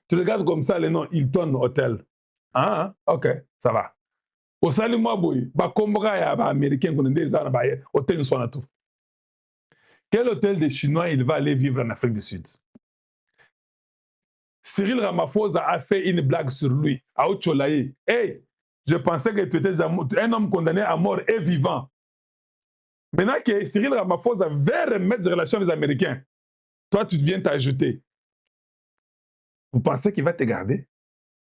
Tu regardes comme ça les noms, Hilton Hotel. Ah, ok, ça va. Au salut, moi, boy, bah, comme américain, qu'on est dans hôtel, soit tout. Quel hôtel des Chinois il va aller vivre en Afrique du Sud? Cyril Ramaphosa a fait une blague sur lui, à Ocholaï. Hey, je pensais que tu étais un homme condamné à mort et vivant. Maintenant que Cyril Ramaphosa veut remettre des relations avec les Américains, toi, tu viens t'ajouter. Vous pensez qu'il va te garder?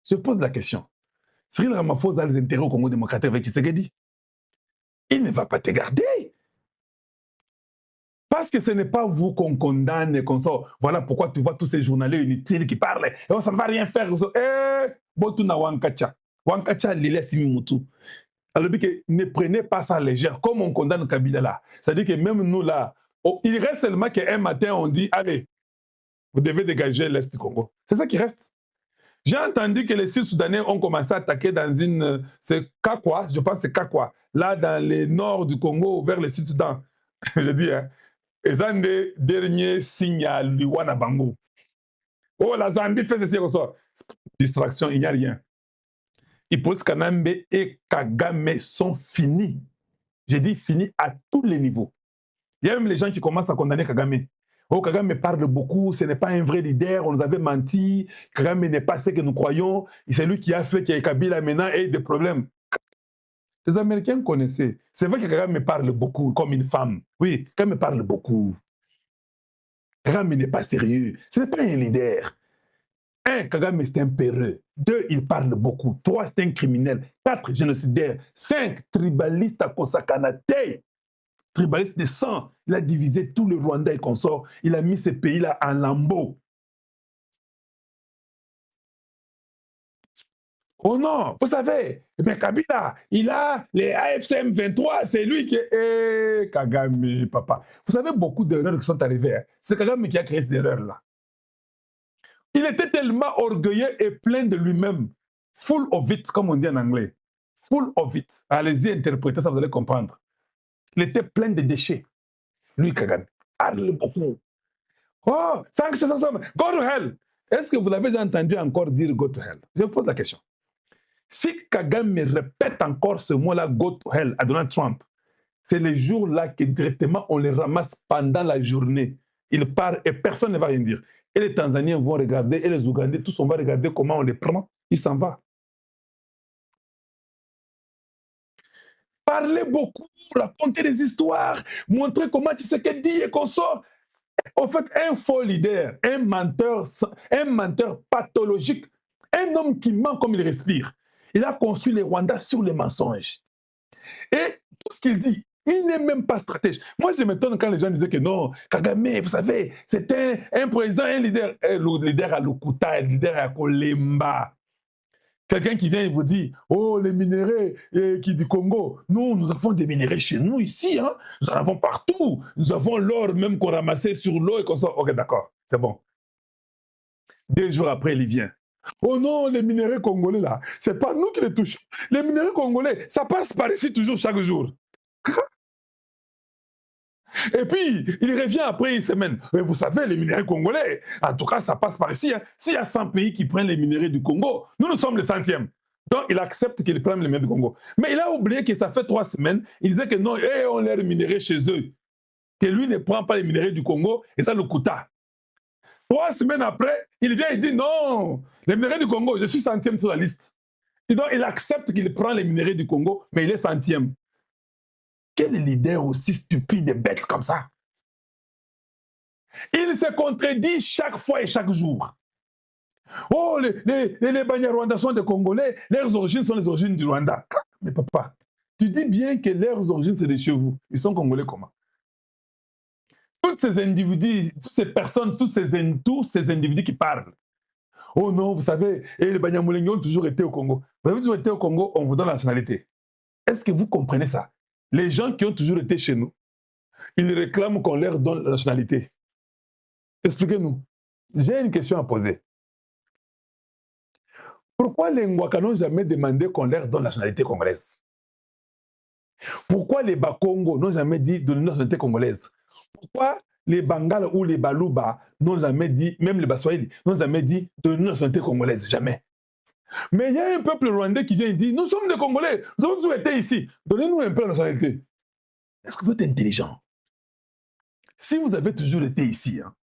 Je pose la question. Cyril Ramaphosa a les intérêts au Congo démocratique avec Tshisekedi. Il ne va pas te garder. Parce que ce n'est pas vous qu'on condamne et qu'on sort. Voilà pourquoi tu vois tous ces journalistes inutiles qui parlent. Et ça ne va rien faire. Botuna Wankacha. Wankacha, Lila Simimutu. Alors, ne prenez pas ça légère, comme on condamne Kabila là. C'est-à-dire que même nous là, il reste seulement qu'un matin, on dit, allez, vous devez dégager l'Est du Congo. C'est ça qui reste. J'ai entendu que les Sud-Soudanais ont commencé à attaquer dans une... C'est Kakwa, je pense que c'est Kakwa. Là, dans le nord du Congo, vers le Sud-Soudan. Je dis, hein. Et ça, le dernier signe à Luwana Bango. Oh, la Zambie fait ceci, ça. Distraction, il n'y a rien. Hippolyte Kanambe et Kagame sont finis. J'ai dit finis à tous les niveaux. Il y a même les gens qui commencent à condamner Kagame. Oh, Kagame parle beaucoup, ce n'est pas un vrai leader, on nous avait menti, Kagame n'est pas ce que nous croyons, c'est lui qui a fait que Kabila maintenant ait des problèmes. Les Américains connaissaient. C'est vrai que Kagame parle beaucoup, comme une femme. Oui, Kagame parle beaucoup. Kagame n'est pas sérieux, ce n'est pas un leader. 1, Kagame c'est un peureux. 2, il parle beaucoup. 3, c'est un criminel. 4, génocidaire. 5, tribaliste à Kosakanate. Tribaliste de sang. Il a divisé tout le Rwanda et consorts. Il a mis ces pays-là en lambeaux. Oh non, vous savez, mais Kabila, il a les AFCM 23, c'est lui qui est... Kagame, papa. Vous savez, beaucoup d'erreurs qui sont arrivées. Hein? C'est Kagame qui a créé ces erreurs-là. Il était tellement orgueilleux et plein de lui-même. Full of it, comme on dit en anglais. Full of it. Allez-y, interprétez ça, vous allez comprendre. Il était plein de déchets. Lui, Kagame, parle beaucoup. Oh, 5 ensemble. Go to hell. Est-ce que vous l'avez entendu encore dire go to hell? Je vous pose la question. Si Kagame répète encore ce mot-là, go to hell, à Donald Trump, c'est les jours-là que directement on les ramasse pendant la journée. Il part et personne ne va rien dire. Et les Tanzaniens vont regarder, et les Ougandais, tous on va regarder comment on les prend. Il s'en va. Parler beaucoup, raconter des histoires, montrer comment tu sais qu'elle dit et qu'on sort. En fait, un faux leader, un menteur pathologique, un homme qui ment comme il respire. Il a construit les Rwandais sur les mensonges. Et tout ce qu'il dit, il n'est même pas stratège. Moi, je m'étonne quand les gens disaient que non, Kagame, vous savez, c'est un président, un leader. Le leader à Lokuta, le leader à Kolemba. Quelqu'un qui vient et vous dit, oh, les minéraux qui du Congo, nous avons des minéraux chez nous ici, hein? Nous en avons partout. Nous avons l'or même qu'on ramassait sur l'eau et qu'on sort. Ok, d'accord, c'est bon. 2 jours après, il vient. Oh non, les minéraux congolais là, c'est pas nous qui les touchons. Les minéraux congolais, ça passe par ici toujours, chaque jour. Et puis, il revient après une semaine. Et vous savez, les minéraux congolais, en tout cas, ça passe par ici. Hein. S'il y a 100 pays qui prennent les minéraux du Congo, nous sommes les 100e. Donc, il accepte qu'ils prennent les minéraux du Congo. Mais il a oublié que ça fait 3 semaines. Il disait que non, on les minéraux chez eux. Que lui ne prend pas les minéraux du Congo, et ça le coûta. 3 semaines après, il vient et dit non, les minéraux du Congo, je suis 100e sur la liste. Et donc, il accepte qu'il prend les minéraux du Congo, mais il est 100e. Quel leader aussi stupide et bête comme ça? Il se contredit chaque fois et chaque jour. Oh, les Banyarwandais sont des Congolais, leurs origines sont les origines du Rwanda. Mais papa, tu dis bien que leurs origines, c'est de chez vous. Ils sont Congolais comment? Toutes ces individus, toutes ces personnes, tous ces individus qui parlent. Oh non, vous savez, et les Banyamulenge ont toujours été au Congo. Vous avez toujours été au Congo, on vous donne la nationalité. Est-ce que vous comprenez ça? Les gens qui ont toujours été chez nous, ils réclament qu'on leur donne la nationalité. Expliquez-nous. J'ai une question à poser. Pourquoi les Ngwaka n'ont jamais demandé qu'on leur donne la nationalité congolaise? Pourquoi les Bakongo n'ont jamais dit de la nationalité congolaise? Pourquoi les Bangala ou les Baluba n'ont jamais dit, même les Baswahili, n'ont jamais dit de nous nationalité congolaise, jamais. Mais il y a un peuple rwandais qui vient et dit, nous sommes des Congolais, nous avons toujours été ici, donnez-nous un peu la nationalité. Est-ce que vous êtes intelligent? Si vous avez toujours été ici, hein,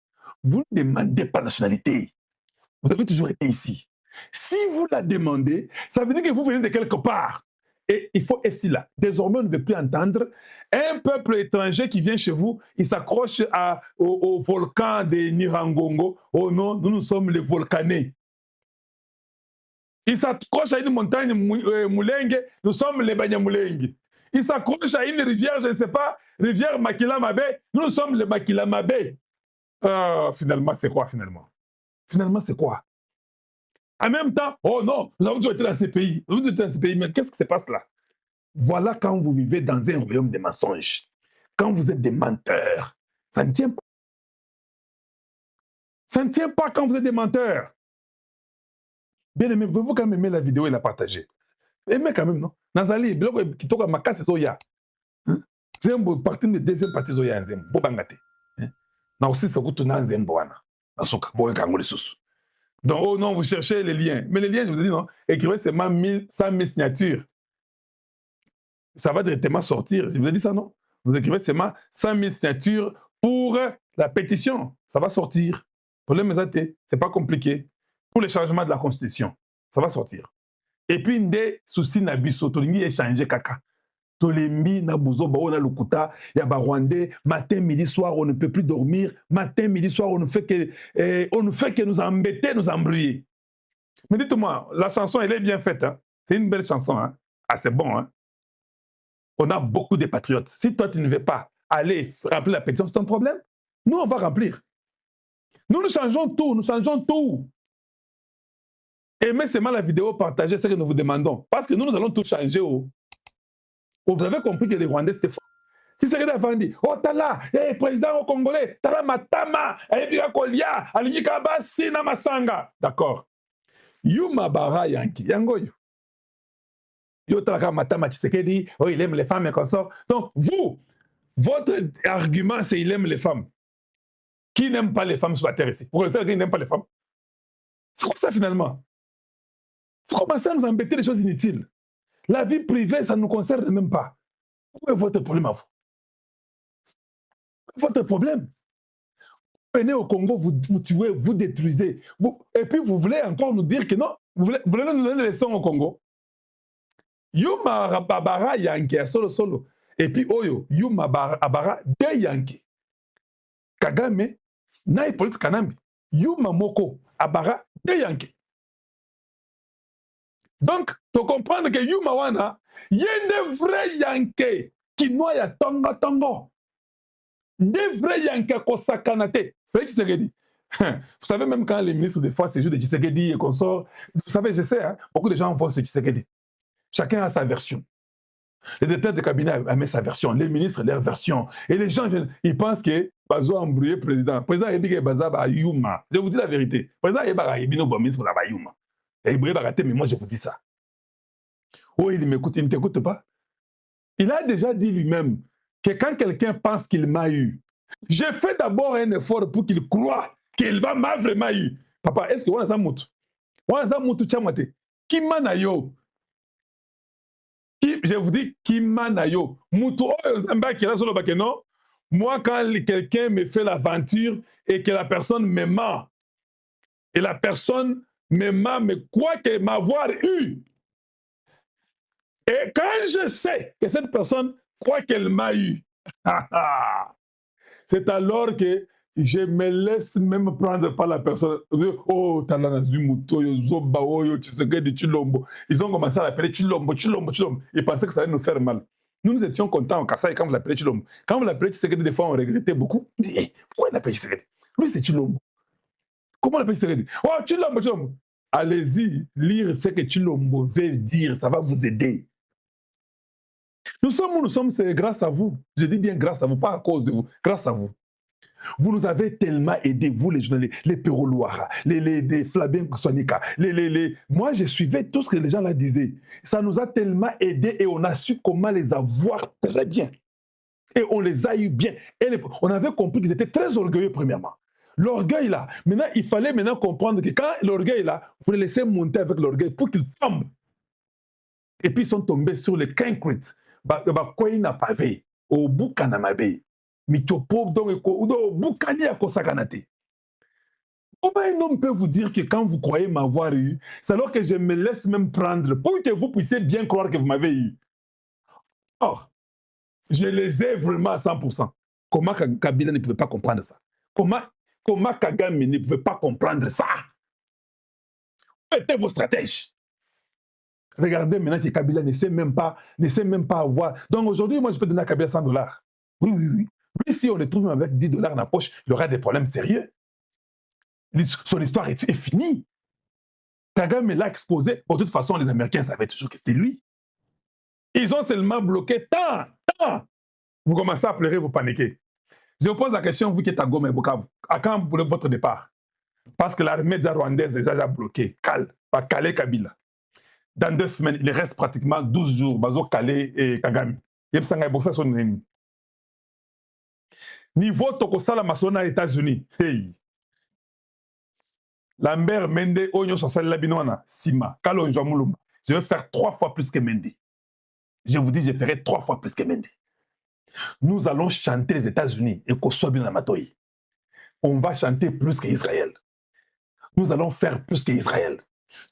vous ne demandez pas la nationalité. Vous avez toujours été ici. Si vous la demandez, ça veut dire que vous venez de quelque part. Et il faut ici là. Désormais, on ne veut plus entendre un peuple étranger qui vient chez vous, il s'accroche au volcan de Nirangongo. Oh non, nous sommes les volcanés. Il s'accroche à une montagne Moulenge, nous sommes les Banyamulenge. Il s'accroche à une rivière, je ne sais pas, rivière Makilamabé, nous sommes les Makilamabé. Finalement, c'est quoi finalement? Finalement, c'est quoi? En même temps, oh non, nous avons toujours été dans ces pays. Nous avons toujours été dans ces pays, mais qu'est-ce qui se passe là? Voilà quand vous vivez dans un royaume de mensonges. Quand vous êtes des menteurs. Ça ne tient pas. Ça ne tient pas quand vous êtes des menteurs. Bien aimé, vous quand même aimer la vidéo et la partager. Aimez quand même, non? Nazali, biloko kitoko makasi soya. Zembo partie de deuxième partie soya nzembo. Bobangate. Na aussi ça coûte na nzembo wana. Asuka boye kangoli susu. Donc, oh non, vous cherchez les liens. Mais les liens, je vous ai dit non, écrivez seulement 100 000 signatures. Ça va directement sortir. Je vous ai dit ça, non? Vous écrivez seulement 100 000 signatures pour la pétition. Ça va sortir. Pour les mésatés, ce n'est pas compliqué. Pour le changement de la Constitution, ça va sortir. Et puis, des soucis nabiso, tolingi échanger kaka. Tolembi, Nabuzo, Baona, Lukuta, Yaba Rwandais, matin, midi, soir, on ne peut plus dormir. Matin, midi, soir, on ne fait que nous embêter, nous embrouiller. Mais dites-moi, la chanson, elle est bien faite. Hein? C'est une belle chanson. Hein? Ah, c'est bon. Hein? On a beaucoup de patriotes. Si toi, tu ne veux pas aller remplir la pétition, c'est ton problème. Nous, on va remplir. Nous changeons tout. Nous changeons tout. Aimez seulement la vidéo, partagez ce que nous vous demandons. Parce que nous allons tout changer. Oh. Vous avez compris que les Rwandais, c'était fort. Si c'est que dit, oh, Tala, président au Congolais, Tala Matama, Ebira Kolia, Alinika Basina Masanga. D'accord. Yuma Bara Yanki, Yangoyo. Yo Tala Matama Tshisekedi, oh, il aime les femmes et consorts. Donc, vous, votre argument, c'est il aime les femmes. Qui n'aime pas les femmes sur la terre ici? Pourquoi ça, qui n'aime pas les femmes? C'est quoi ça finalement? Vous commencez à nous embêter des choses inutiles. La vie privée, ça ne nous concerne même pas. Où est votre problème à vous? Votre problème? Vous venez au Congo, vous tuez, vous détruisez. Et puis vous voulez encore nous dire que non, vous voulez nous donner des leçons au Congo. Yuma Abara Yanke, solo solo. Et puis Oyo, Yuma Abara de Yanke. Kagame, Naï Police Kanambi. Yuma Moko Abara de Yanke. Donc, tu comprends que Yuma Wana, il y a des vrais Yanke qui noient tongo tongo. Des vrais Yanke kosakanate. Félix Tshisekedi. Vous savez, même quand les ministres, des fois, c'est juste de Tshisekedi et consorts, vous savez, je sais, hein, beaucoup de gens voient ce Tshisekedi. Chacun a sa version. Le directeur de cabinet a mis sa version, les ministres, leur version. Et les gens, ils pensent que Bazo a embrouillé le président. Le président a dit que Bazo a Yuma. Je vous dis la vérité. Le président a dit que ministre a Yuma. Et il a raté, mais moi, je vous dis ça. Oh, il m'écoute, il ne t'écoute pas. Il a déjà dit lui-même que quand quelqu'un pense qu'il m'a eu, j'ai fait d'abord un effort pour qu'il croie qu'il va m'a vraiment eu. Papa, est-ce que on a ça moutou? On a ça moutou chamate. Qui m'a yo? Je vous dis, qui m'a yo? Moutou, non? Moi, quand quelqu'un me fait l'aventure et que la personne me ment, et la personne me ment, mais croit qu'elle m'avoir eu, et quand je sais que cette personne croit qu'elle m'a eu, c'est alors que je me laisse même prendre par la personne. Oh, ils ont commencé à l'appeler Chilombo, Chilombo, Chilombo. Ils pensaient que ça allait nous faire mal. Nous étions contents au Kassai quand vous l'appelez Chilombo. Quand vous l'appelez Tshisekedi, des fois, on regrettait beaucoup. On dit, hey, pourquoi il l'appelle Tshisekedi? Lui, c'est Chilombo. Comment on l'appelle Tshisekedi? Oh, Chilombo, Chilombo. Allez-y, lire ce que Chilombo veut dire, ça va vous aider. Nous sommes où nous sommes, c'est grâce à vous. Je dis bien grâce à vous, pas à cause de vous, grâce à vous. Vous nous avez tellement aidés, vous les journalistes, les Peroloara, les Flavien Sonika, Moi, je suivais tout ce que les gens là disaient. Ça nous a tellement aidés et on a su comment les avoir très bien. Et on les a eu bien. On avait compris qu'ils étaient très orgueilleux, premièrement. L'orgueil, là, maintenant, il fallait maintenant comprendre que quand l'orgueil, là, vous les laissez monter avec l'orgueil pour qu'ils tombent. Et puis, ils sont tombés sur le concrete. Quoi n'a pas vu. Au Boukanamabe. Mitopo, donc, au Boukani à Kosakanate. Comment un homme peut vous dire que quand vous croyez m'avoir eu, c'est alors que je me laisse même prendre pour que vous puissiez bien croire que vous m'avez eu. Or, je les ai vraiment à 100%. Comment Kabila ne pouvait pas comprendre ça? Comment Kagame ne pouvait pas comprendre ça? Où étaient vos stratèges? Regardez maintenant que Kabila ne sait même pas avoir. Donc aujourd'hui, moi, je peux donner à Kabila $100. Oui, oui, oui. Lui, si on le trouve avec $10 dans la poche, il aura des problèmes sérieux. Son histoire est finie. Kagame l'a exposé. De toute façon, les Américains savaient toujours que c'était lui. Ils ont seulement bloqué tant. Vous commencez à pleurer, vous paniquez. Je vous pose la question, vous qui êtes à Goma et Bukavu, à quand votre départ? Parce que l'armée rwandaise les a bloqués. Calais Kabila. Dans 2 semaines, il reste pratiquement 12 jours. Bazo Calais et Kagame. Niveau Tokosala Masona États-Unis. Hey. Lambert Mende, Onyo Sosal Labinoana, Sima, Kalo Njamulumba. Je vais faire 3 fois plus que Mende. Je vous dis, je ferai 3 fois plus que Mende. Nous allons chanter les États-Unis et Kosobina Matoyi. On va chanter plus qu'Israël. Nous allons faire plus qu'Israël.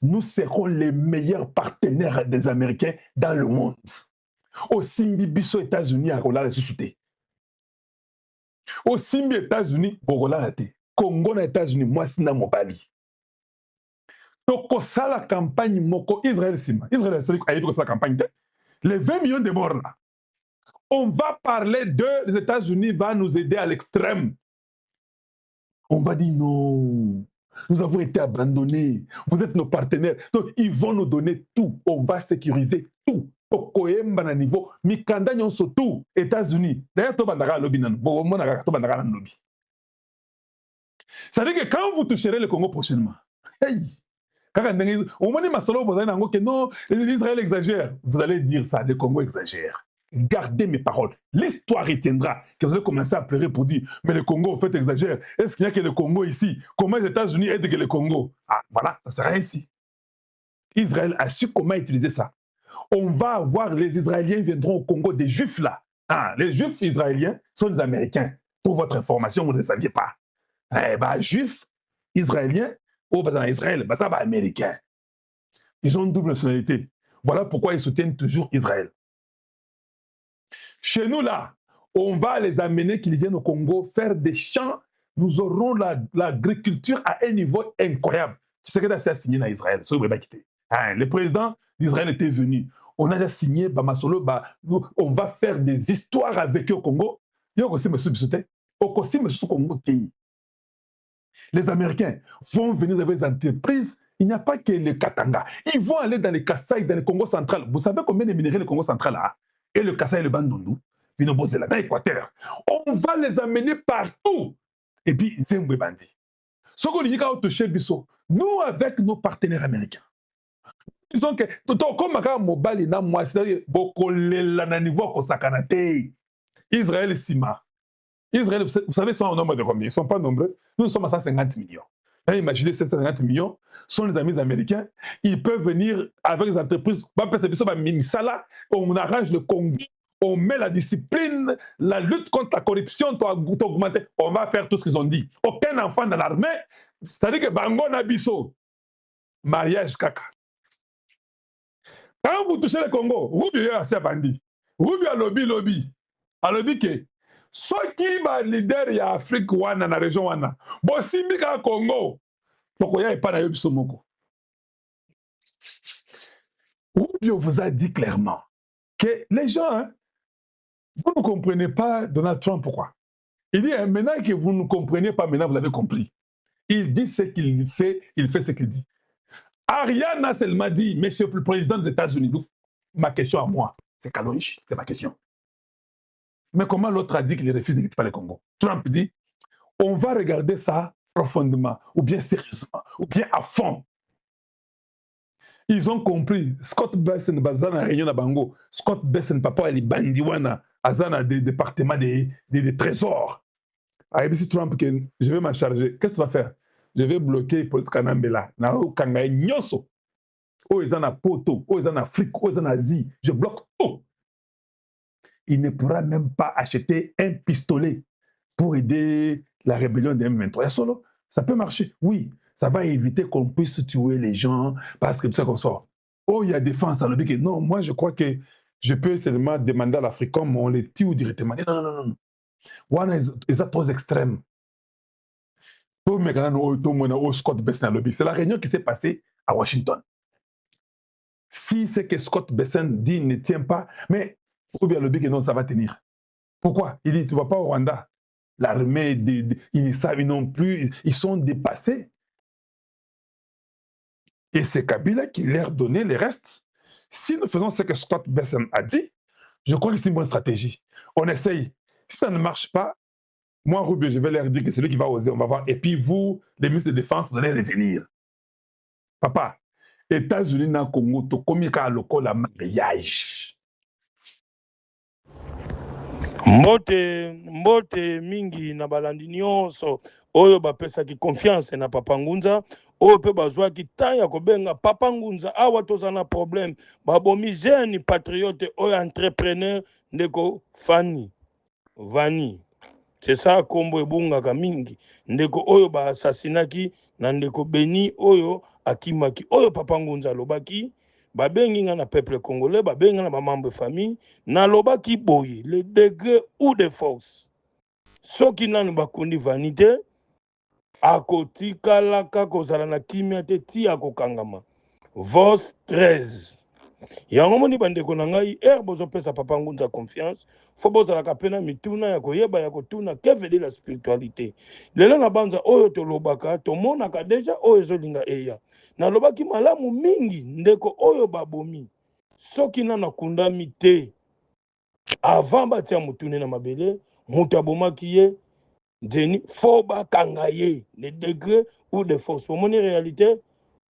Nous serons les meilleurs partenaires des Américains dans le monde. Au Simbi Biso États-Unis, à Rola Ressuscité. Au Simbi États-Unis, Bogola Rate. Congo na États-Unis, moi, Sina Mobali. Donc, ça la campagne Moko Israël Sima. Israël a dit que c'est la campagne. Les 20 millions de morts là. On va parler les États-Unis va nous aider à l'extrême. On va dire non. Nous avons été abandonnés. Vous êtes nos partenaires. Donc, ils vont nous donner tout. On va sécuriser tout. Okoyemba na niveau. Mikanda nyonso tout. États-Unis. D'ailleurs, to bandara lobby nan. Bon, mon aga to bandara nan lobby. Ça veut dire que quand vous toucherez le Congo prochainement, hey, au moment où non, l'Israël exagère. Vous allez dire ça, le Congo exagère. Gardez mes paroles. L'histoire retiendra que vous allez commencer à pleurer pour dire mais le Congo, en fait, exagère. Est-ce qu'il n'y a que le Congo ici? Comment les États-Unis aident que le Congo? Ah, voilà, ça sera ainsi. Israël a su comment utiliser ça. On va avoir, les Israéliens viendront au Congo, des Juifs là. Ah, les Juifs israéliens sont des Américains. Pour votre information, vous ne le saviez pas. Eh ben, Juifs israéliens, ou en Israël, ben, ça va américain. Ils ont une double nationalité. Voilà pourquoi ils soutiennent toujours Israël. Chez nous, là, on va les amener qu'ils viennent au Congo faire des champs. Nous aurons l'agriculture à un niveau incroyable. Tu sais que ça a signé dans Israël. Le président d'Israël était venu. On a déjà signé, on va faire des histoires avec eux au Congo. Les Américains vont venir avec des entreprises. Il n'y a pas que le Katanga. Ils vont aller dans les Kasaï, dans le Congo central. Vous savez combien de minerais le Congo central a? Et le Kasaï et le Bandundu, dans l'Équateur. On va les amener partout. Et puis, Zembwe Bandi. Ce qu'on dit quand touché Bisso, nous avec nos partenaires américains. Disons que, comme Mobali na moi, c'est-à-dire, niveau Kosakanate, Israël Sima. Israël, vous savez, sont en nombre de combien? Ils ne sont pas nombreux. Nous sommes à 150 millions. Là, imaginez 750 millions sont les amis américains. Ils peuvent venir avec les entreprises. On arrange le Congo. On met la discipline, la lutte contre la corruption, augmenter. On va faire tout ce qu'ils ont dit. Aucun enfant dans l'armée. C'est-à-dire que Bango Nabiso, mariage caca. Quand vous touchez le Congo, vous buvez assez à Bandi. Vous buvez à lobby. À lobby que ceux qui sont leader ya Afrique wana na région wana, bon simbika Congo, tokoya et pas na yobiso moko. Rubio vous a dit clairement que les gens, hein, vous ne comprenez pas Donald Trump pourquoi. Il dit maintenant que vous ne comprenez pas, maintenant vous l'avez compris. Il dit ce qu'il fait, il fait ce qu'il dit. Ariane a seulement dit, monsieur le président des États-Unis, ma question à moi, c'est Kalonji, c'est ma question. Mais comment l'autre a dit qu'il refuse de quitter pas le Congo? Trump dit, on va regarder ça profondément, ou bien sérieusement, ou bien à fond. Ils ont compris. Scott Bessent, Bazana Réunion à Bango. Scott Bessent, papa, il est bandiwana. Azana des départements des trésors. ABC Trump, je vais m'en charger. Qu'est-ce que tu vas faire? Je vais bloquer Paul Kanambela. Nao Kangaï Nyoso. Oh, ils en a Poto. Oh, ils en Afrique. Oh, ils en Asie. Je bloque tout. Il ne pourra même pas acheter un pistolet pour aider la rébellion des M23. Solo, ça peut marcher. Oui, ça va éviter qu'on puisse tuer les gens parce que tout ça qu'on sort. Oh, il y a défense à l'objet. Non, moi, je crois que je peux seulement demander à l'Africain, mais on les tue directement. Non, non, non. One is trop extrême. C'est la réunion qui s'est passée à Washington. Si c'est que Scott Bessent dit ne tient pas, mais ou bien le but que non, ça va tenir. Pourquoi? Il dit, tu ne vas pas au Rwanda. L'armée, ils savent non plus, ils sont dépassés. Et c'est Kabila qui leur donnait les restes. Si nous faisons ce que Scott Bessent a dit, je crois que c'est une bonne stratégie. On essaye. Si ça ne marche pas, moi, Rubio, je vais leur dire que c'est lui qui va oser, on va voir. Et puis vous, les ministres de Défense, vous allez revenir. Papa, États-Unis na Congo, to komi ka lokola mariage. mbote mingi na balandi nyonso oyo bapesaki confiance na Papa Ngunza oyo pe bazwaki temps ya kobenga Papa Ngunza awa toza na problème babomi jeune patriote oyo entrepreneur ndeko Vani c'est ça kombo ebungaka mingi ndeko oyo baasasinaki na ndeko Beni oyo akimaki oyo Papa Ngunza alobaki babengi nga na peuple congolais babengi na bamambre famille nalobaki boye le degré ou de force soki nanu bakundi vanité akotikalaka kozala na kimia te ti akokangama vos 13 yango moni bandeko na ngai bozopesa Papa Ngunza confiance fo bozalaka mpe na mituna ya koyeba ya kotuna que veut dire la spiritualité lelo na banza oyo tolobaka tomonaka deja oyo ezolinga eya nalobaki malamu mingi ndeko oyo babomi soki nanu akundami te avant batia motune na mabele moto abomaki ye Denis fo bakanga ye le degré ou de force omoni réalité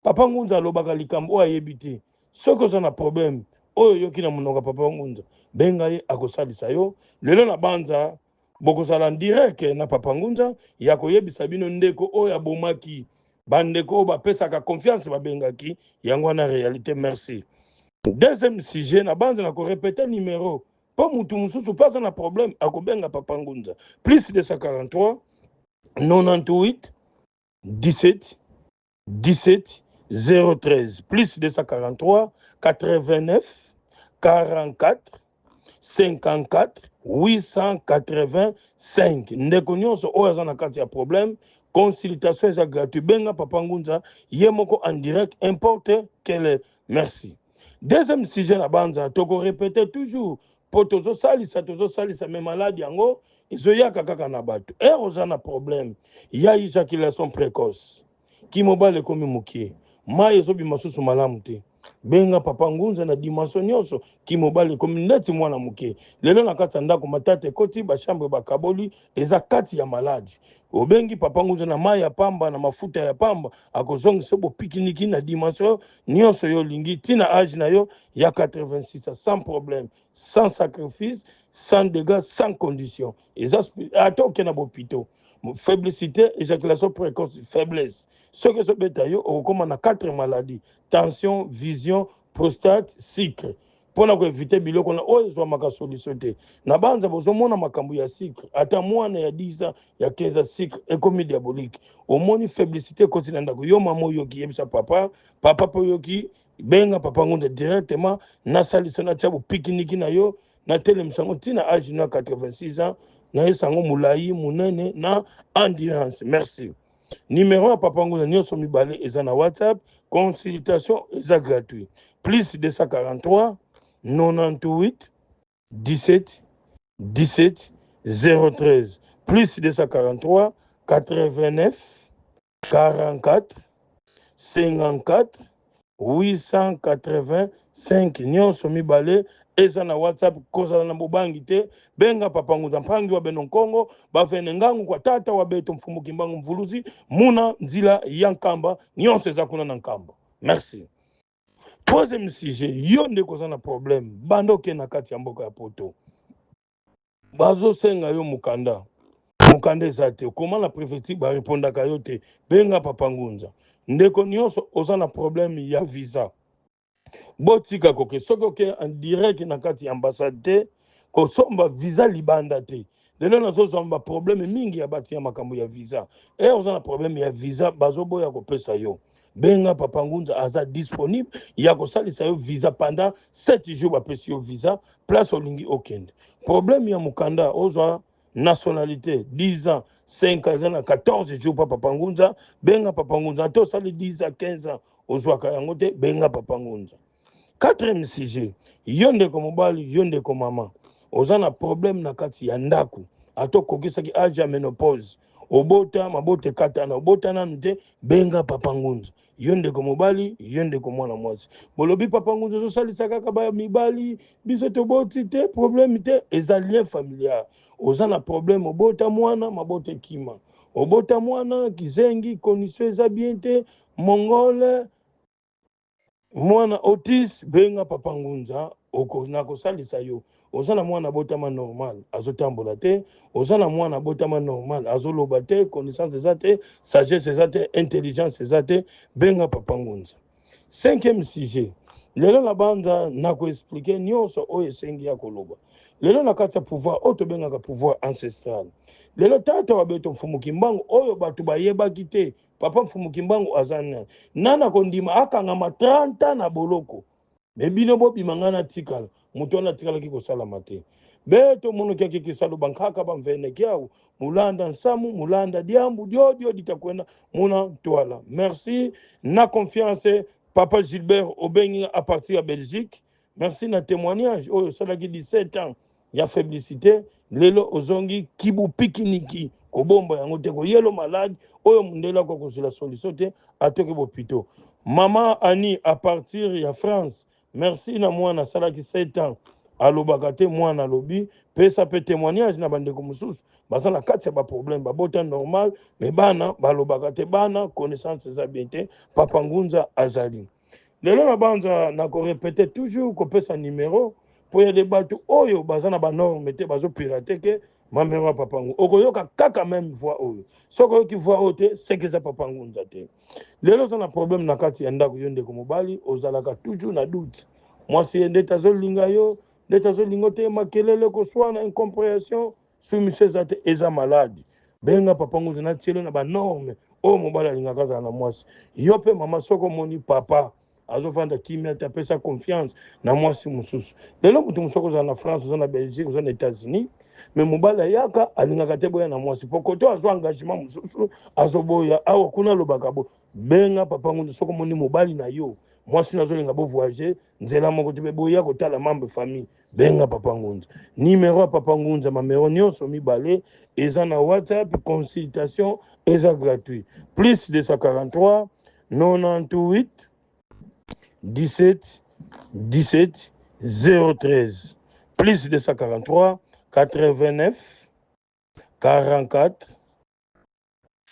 Papa Ngunza alobaka likambo oyo ayebi te soki oza na problème oyo yoki na monoko Papa Ngunza benga ye akosalisa yo lelo na banza bokozala direct na Papa Ngunza ya koyebisa bino ndeko oyo abomaki bandeko oyo bapesaka confiance babengaki yango wana réalité merci. Deuxième sujet na banza na korépéter numéro po mutu mususu pasa na problème akobenga Papa Ngunza plus 243 98 17 17 013 plus 243 89 44 54 885 ndeko nyonso oyo aza na kati ya problème consultation eza gratuit benga Papa Ngunza ye moko en direct importe quelle merci. Deuxième sujet na banza toko répéter toujours po tozosalisa me maladi yango ezoyaka kaka na bato oza na problème ya éjaculation précoce kimobali ekomi mokie mai ezobima susu malamu te benga Papa Ngunza na dimension nyonso kimobali ekomi ndeti mwana mokie lelo na kati ya ndako matata ekoti bashambre bakaboli eza kati ya maladi obengi Papa Ngunza na mai ya pamba na mafuta ya pamba akozongisa bopikiniki na dimension nyonso yo olingi ntina age na yo ya 86 sans problème sans sacrifice sans dégâts sans condition eza ata oke na bopito faiblesité éjaculation précoce faiblesse soki ezobeta yo okokoma na 4 maladies tension vision prostate sucre mpona koevite biloko na oyo ezwamaka solution te na banza bozomona makambo ya sucre ata mwana ya 10 ans ya 15 ans sucre ekomi diabolique omoni faiblesité ekoti na ndako yo mama oyoki yebisa papa mpo oyoki benga Papa Ngunza directement nasalisa natia bopikiniki na yo natelemisa yango ntina age na 86 ans nayesa yango molai monene na endurance merci. Numéro ya Papa Ngunza nyonso mibale eza na WhatsApp consultation eza gratuit plus 243 98 17 17 013 plus 243 89 44 54 885 nyonso mibale eza na WhatsApp kozala na bobangi te benga Papa Ngunza mpangi wa beno Kongo bafene ngangu kwa tata wa beto mfumuki mbangu mvuluzi muna nzila ya nkamba nyonso eza kuna na nkamba merci. Troisième sujet, yo nde kozana problème bando ke na kati ya mboka ya poto bazo senga yo mukanda eza te koma na préfecture barépondaka yo te benga papa ngunza ndeko nyonso oza na problème ya visa botika koke soki oke en direct na kati ya ambassade te kosomba visa libanda te lelo nazozomba problème mingi ya bato ya makambo ya visa oza na problème ya visa bazoboya kopesa yo benga papa ngunza aza disponible ya kosalisa yo visa pendant 7 jours bapesi yo visa place olingi okende problème ya mukanda ozwa nationalité 10 ans 5 ans na 14 jours pa papa ngunza benga papa ngunza ate osali 10 ans 15 ans ozwaka yango te benga papa ngunza. Quatrième sujet, yo ndeko mobali yo ndeko mama oza na problème na kati ya ndako ato kokisaki age ya ménopause obota mabote katana obota nanu te benga papa ngunza yo ndeko mobali yo ndeko mwana mwasi bolobi papa ngunza ozosalisa kaka baya mibali biso toboti te problème te eza lien familial oza na problème obota mwana mabote kima obota mwana kizengi condition eza bien te mongole mwana autis benga papa ngunza na kosalisa yo oza na mwana botama normal azotambola te oza na mwana botama normal azoloba te connaissance eza te sagesse eza te intelligence eza te benga papa ngunza. Cinquième sujet lelo na banda na koexplike nyonso oyo esengi ya koloba lelo na kati ya pouvoir oyo tobengaka pouvoir ancestral lelo tata wabeto mfumuki mbangu oyo bato bayebaki te papa mfumuki mbangu aza nana kondima akangama 30 na boloko me bino bobima nga na tikala moto wana atikalaki kosalama te beto monoki akikisalo bankaka bamveneki awo mulanda nsamu mulanda diambu diodio ditakwenda muna twala merci na confiance papa Gilbert obengi à partir de Belgique merci na témoignage oyo osalaki 17 ans ya féblicité lelo ozongi kibu pikiniki kobomba yango te koyelo malade oyo mundela kwa kozela solution te atoki bopito mama Annie à partir ya France merci na mwana salaki 7 ans alobaka te mwana alobi pesa pe témoignage na bandeko mosusu baza na kati ya baproblème babota normal me bana balobaka te bana connaissance eza bien te papa ngunza azali lelo na banza na korepete toujours kopesa numéro po ya de bato oyo baza na banorme te bazopirate ke mamero ya papa ngunza okoyoka kaka même voix oyo soki oyoki voix oyo te seke eza papa ngunza te lelo oza na problème na kati ya ndako yo ndeko mobali ozalaka toujours na doute mwasi ye ndeti azolinga yo ndeti azolinga te makelele koswana incompréhension soumission eza te eza maladi benga papa ngunza na tielo na banorme oyo mobali alingaka azala na mwasi yo mpe mama soki omoni papa azovanda kimia te apesa confiance na mwasi mosusu lelo moto mosuku ozala na France oza na Belgique oza na États-Unis me mobali ayaka alingaka te boya na mwasi po koto azwa engagement mosusu azoboya awa kuna alobaka bo benga papa ngunza soki omoni mobali na yo mwasi nazolinga bovoyager nzela moko te mpe boya kotala membre famille benga papa ngunza numéro ya papa ngunza mamero nyonso mibale eza na WhatsApp consultation eza gratuit plus 243 98 17 17 013 plus 243 89 44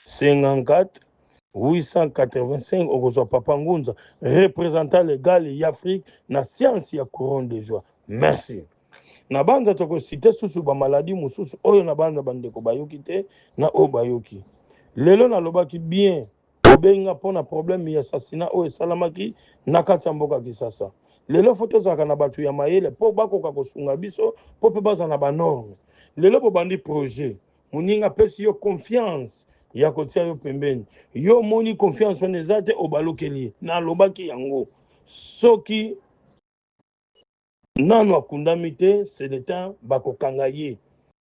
54 885 okozwa papa ngunza représentant légal ya Afrique na science ya couronne de joie merci na banza tokosite susu bamaladi mosusu oyo na banza bandeko bayoki te na oyo bayoki lelo nalobaki bien obenga mpona problème ya assassinat oyo esalamaki na kati ya mboka Kisasa lelo fo tozalaka na bato ya mayele mpo bakoka kosunga biso mpo mpe baza na banorme lelo bobandi projet moninga apesi yo confiance ya kotia yo pembeni yo moni confiance wana eza te obalokeli nalobaki yango soki nano akundami te c'est le temps bakokanga ye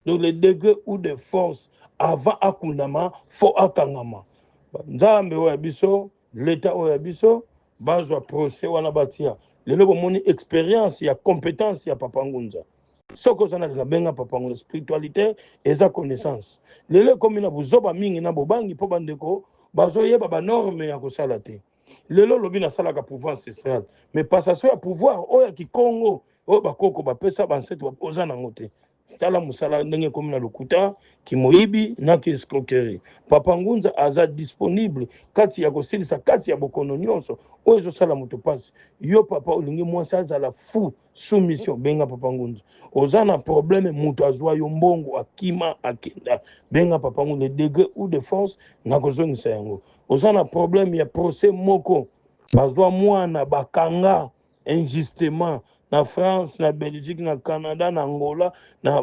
donc le degré ou de force avant akundama fo akangama nzambe oyo ya biso leta oyo ya biso bazwa procès wana batia lelo bomoni expérience ya compétence ya papa ngunza soki oza nalinga benga papa ngunza spiritualité eza connaissance lelo ekomi na buzoba mingi na bobangi mpo bandeko bazoyeba banorme ya kosala te lelo lobi nasalaka pouvoir ancestral mais passation ya pouvoir oyo ya kikongo oyo bakoko bapesa bansete oza nango te tala musala ndenge komi na lokuta kimoyibi na ki escroquerie. Papa Ngunza aza disponible kati ya kosilisa kati ya bokono nyonso oyo ezosala moto pasi. Yo papa olingi mwasi azala fou soumission benga Papa Ngunza. Oza na problème moto azwa yo mbongo akima akenda benga Papa Ngunza de degré ou de force na kozongisa yango. Oza na problème ya procès moko bazwa mwana bakanga injustement na France, na Belgique, na Canada, na Angola, na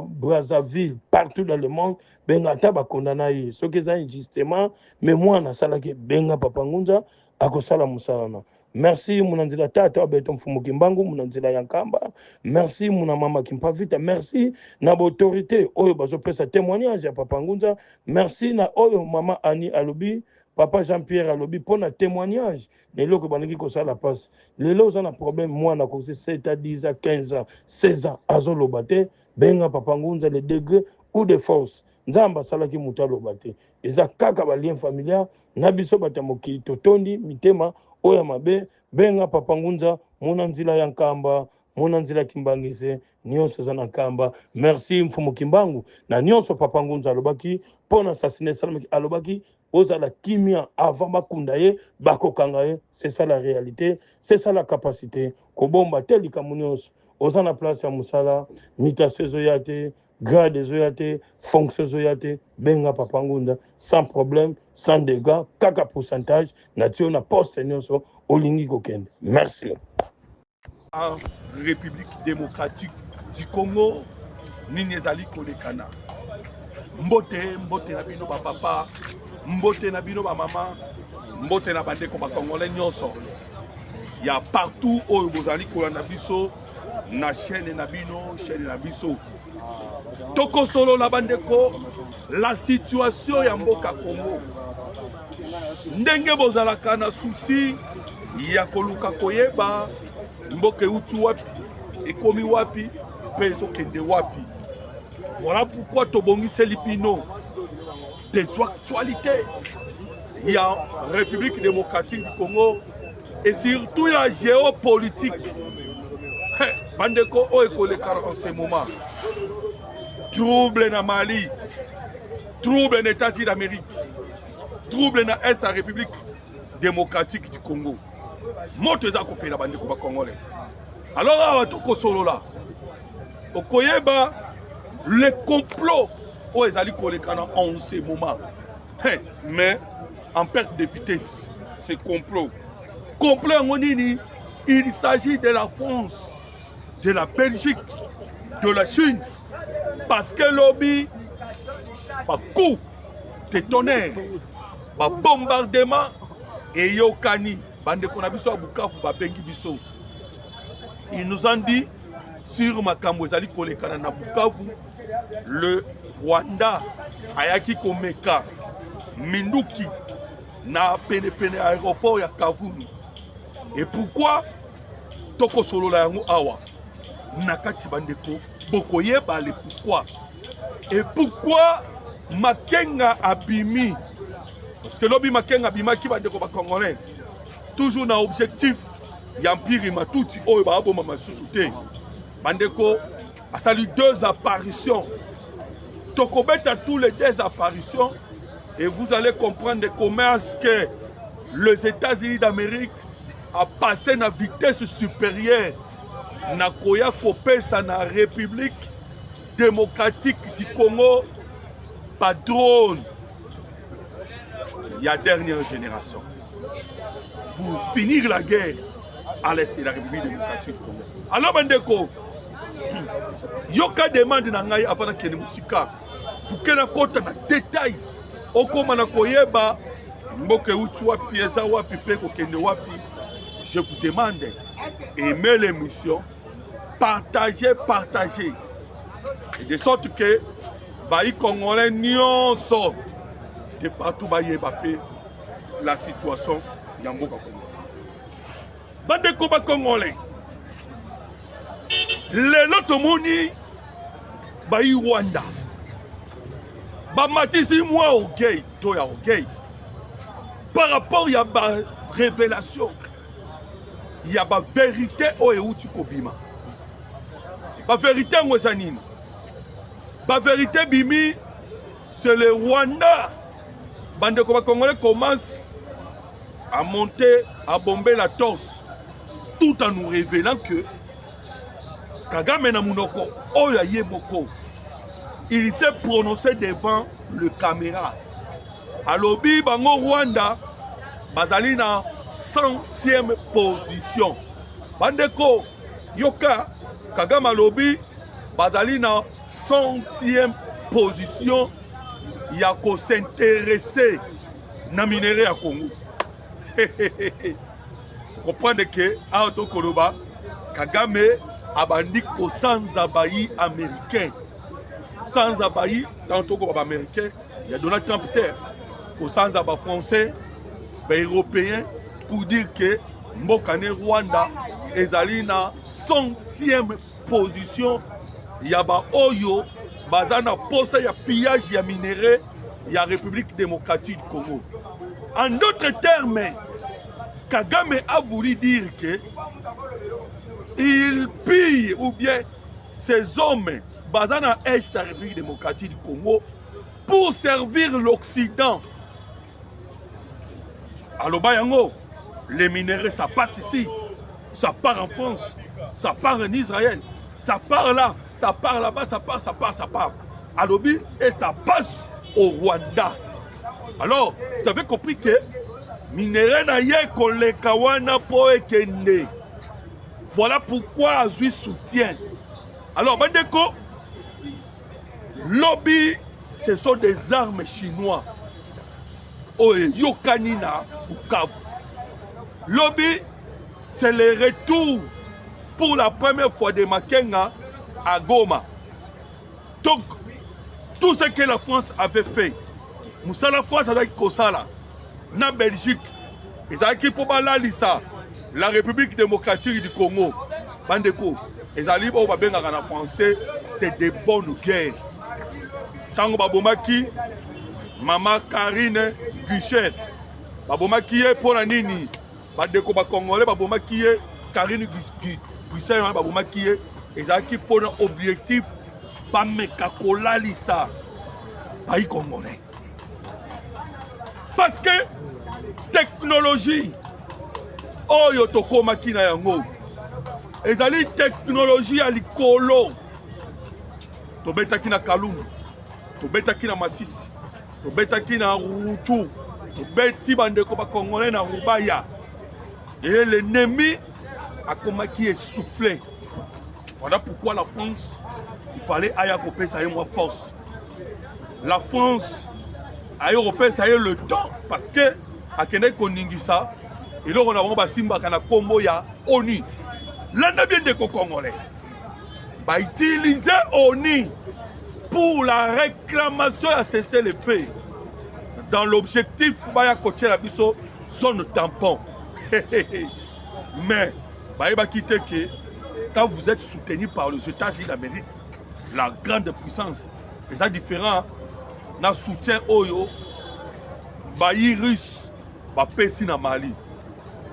Brazzaville, partout dans le monde, benga taba condamna ye. Ce qui est injustement, mais moi na salaki benga Papa Ngunza akosala musalana. Merci munanzila tata beton fumukimbangu munanzila yankamba. Merci muna mama kimpavita. Merci na autorité oyo bazo pesa témoignage ya Papa Ngunza. Merci na oyo mama Annie Alobi. Papa Jean-Pierre Alobi pour un témoignage. Les lots que ça la passe. Les lots ont un problème. Moi, on a causé 7 à 10 à 15 ans, 16 ans. Azo lobate. Benga Papa Ngunza les degrés ou de force. Nzamba salaki muta lobate. Eza kaka ba lien familial. Nabiso batamoki totondi mitema oya mabe. Benga Papa Ngunza monanzila yankamba. Monanzila kimbangise. Nyonso za nakamba. Merci mfumu kimbangu. Na nyonso Papa Ngunza alobaki. Pour assassiner salamaki alobaki. Ozala kimia avant bakunda ye bakokanga ye, c'est ça la réalité, c'est ça la capacité kobomba tel kamunios ozana place ya musala mutation zoyate grade zoyate fonction zoyate benga Papa Ngunza sans problème sans dégâts kaka pourcentage natio na poste nyonso olingi kokende. Merci. En République démocratique du Congo nini ezali kolekana mbote na bino ba papa mbote na bino ba mama mbote na bandeko ba congolais nyonso ya partout oyo bozali kolanda biso na chaîne na biso toko solo na bandeko la situation ya mboka Congo ndenge bozalaka na souci ya koluka koyeba mboka utu wapi ekomi wapi pezo kende wapi. Voilà pourquoi tobongisi lipino des actualités. Il y a République démocratique du Congo et surtout la géopolitique. Bandeko o ekoleka en ce moment. Trouble na Mali, trouble na États-Unis d'Amérique, trouble na Est la République démocratique du Congo. Moto eza kopela bandeko ba congolais. Alors awa toko solo là. Okoyeba le complot où ils allaient coller en ce moment. Mais en perte de vitesse, c'est complot. Complot en Onini, il s'agit de la France, de la Belgique, de la Chine. Parce que lobby, par coup de tonnerre, par bombardement, et yokani, bande konabiso à Bukavu, bengi biso. Ils nous ont dit, sur Makambo, ils allaient coller na Bukavu, le Rwanda ayaki komeka Minduki na pene aéroport ya Kavumu. Et pourquoi toko solo la yango awa nakati bandeko bokoyeba le pourquoi. Et pourquoi Makenga abimi, parce que lobi Makenga abimaki bandeko ba congolais toujours na objectif ya mpiri matuti oyo ba bomba masusu te bandeko a salué 2 apparitions. Tokobet à tous les 2 apparitions et vous allez comprendre comment est-ce que les États-Unis d'Amérique a passé na vitesse supérieure na koya kopesa na République démocratique du Congo par drone. Il y a dernière génération pour finir la guerre à l'est de la République démocratique du Congo. Alors bandeko yoka demande na ngai avant que musika pour que na kota na détail okoma na koyeba mboke utu wapi eza wapi pe kokende wapi. Je vous demande aimer l'émission, partagez et de sorte que bayi congolais nyonso de partout bayeba pe la situation ya mboka Congo. Bandeko ba congolais lelo tomoni bayi Rwanda bamatisi moi orgueil to ya orgueil par rapport ya ba révélation ya ba vérité o euti kobima ba vérité ngo eza nini La vérité, Bimi, c'est le Rwanda. Bande Congolais commence à monter, à bomber la torse, tout en nous révélant que Kagame na Munoko, Oya Yemoko, il s'est prononcé devant le caméra. À l'obi, Bango Rwanda, Bazali na 100e position. Bandeko, Yoka, Kagame à l'obi, Bazali na 100e position. Il y a qu'à s'intéresser na minerai à Congo. Vous comprenez que, à Auto Koloba, Kagame a bandi ko sans abayi américain. Sans abayi, dans le Congo américain, il y a Donald Trump terre. Ko sans abayi français, européen, pour dire que Mbokane Rwanda ezali na 100e position. Il y a ba Oyo, bazana posa ya pillage ya minerai, il y a République démocratique du Congo. En d'autres termes, Kagame a voulu dire que il pille ou bien ces hommes bazana est la République démocratique du Congo pour servir l'Occident. Alors Bayango, les minerais ça passe ici, ça part en France, ça part en Israël, ça part là, ça part là-bas, ça part. À l'Obi et ça passe au Rwanda. Alors, vous avez compris que minerais na ye koleka wana po ekende. Voilà pourquoi Azui soutient. Alors, Bandeko, lobby, ce sont des armes chinois. Oh, Yokanina ou Kav. Lobby, c'est le retour pour la première fois de Makenga à Goma. Donc, tout ce que la France avait fait, Moussa la France avec Kosala, na Belgique, ils ont pour Balalisa, la République démocratique du Congo, Bandeko, ils ont dit en français, c'est des bonnes guerres. Tango Babomaki, Maman Karine Guichet, Babomaki pour la Nini, Bandeko Congolais, Babomaki, Karine Guichet, Babomaki, ils ont dit pour un objectif, pas Mekakola Lisa, pays congolais. Parce que technologie, oyo tokomaki na yango, ezali technologie ya likolo. Tobetaki na Kalundu, tobetaki na Masisi, tobetaki na Rutu, tobeti bandeko ba congolais na Rubaya. Et l'ennemi a komaki essoufflé. Voilà pourquoi la France, il fallait aya kopé ça y moins force. La France a européen ça y est le temps parce que à Kenya Koningisa et là on a vraiment Simba kana combo ya ONU. L'année bien de Congolais va utiliser ONU pour la réclamation à cesser les faits dans l'objectif baya côté la biso zone tampon. Mais va quitter que quand vous êtes soutenu par les États-Unis d'Amérique, la grande puissance, et ça différent. Na soutien oyo bayi russe ba pesi na Mali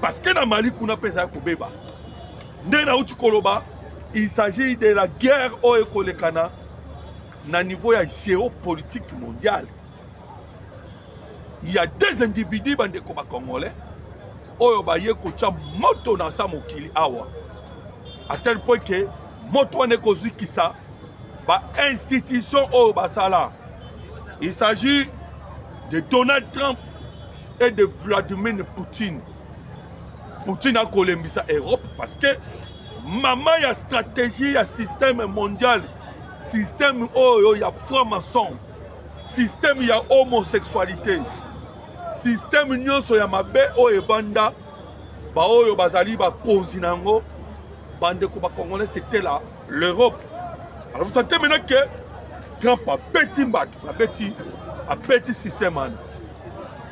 parce que na Mali kuna pesa ko beba ndena uti koloba il s'agit de la guerre oyo kolekana na niveau ya géopolitique mondiale. Il y a des individus bande ko ba congolais oyo baye ko cha moto na sa mokili awa à tel point que moto ne ko zikisa ba institution oyo basala. Il s'agit de Donald Trump et de Vladimir Poutine. Poutine a colombisé l'Europe parce que maman y a stratégie, y a système mondial, système où il y a franc-maçon, système y a homosexualité, système union so ya mabe o ebanda ba oyo bazali ba konzinango bande ko ba congolais c'était là l'Europe. Alors vous sentez maintenant que Trump a petit système.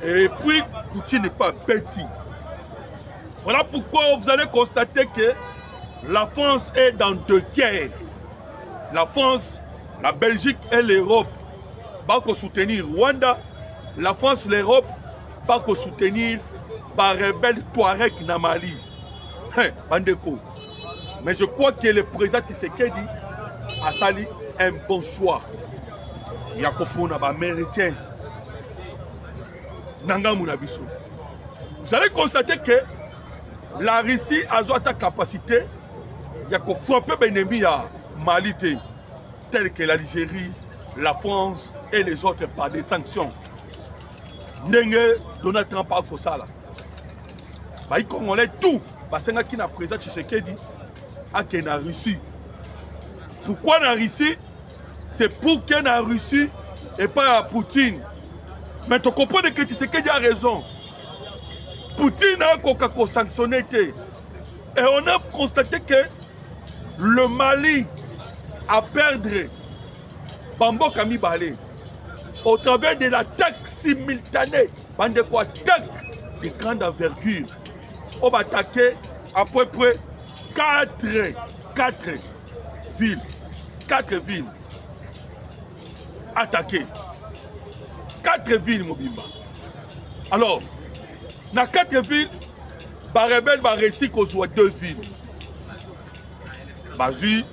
Et puis, Poutine n'est pas petit. Voilà pourquoi vous allez constater que la France est dans deux guerres. La France, la Belgique et l'Europe vont soutenir Rwanda. La France, l'Europe vont soutenir les rebelles Touareg na Mali. Bandeko. Mais je crois que le président Tshisekedi a sali un bon choix. ya kopona ba américain nanga munabiso. Vous allez constater que la Russie a ta capacité ya ko frapper ba ennemi ya Mali tels que l'Algérie, la France et les autres par des sanctions. Ndenge Donald Trump a fait ça là. Bah, il congolais tout. Parce que qui n'a président Tshisekedi a que na Russie. Pourquoi na Russie? C'est pour que na Russie et pas à Poutine. Mais tu comprends que Tshisekedi a raison. Poutine a sanctionné. Et on a constaté que le Mali a perdu Bambo Kami Balé au travers de l'attaque simultanée, bande quoi attaque de grande envergure. On va attaquer à peu près 4 villes. 4 villes attaquées. 4 villes, Mobimba. Alors, dans 4 villes, les rebelles vont réussir qu'on soit 2 villes. Bazui,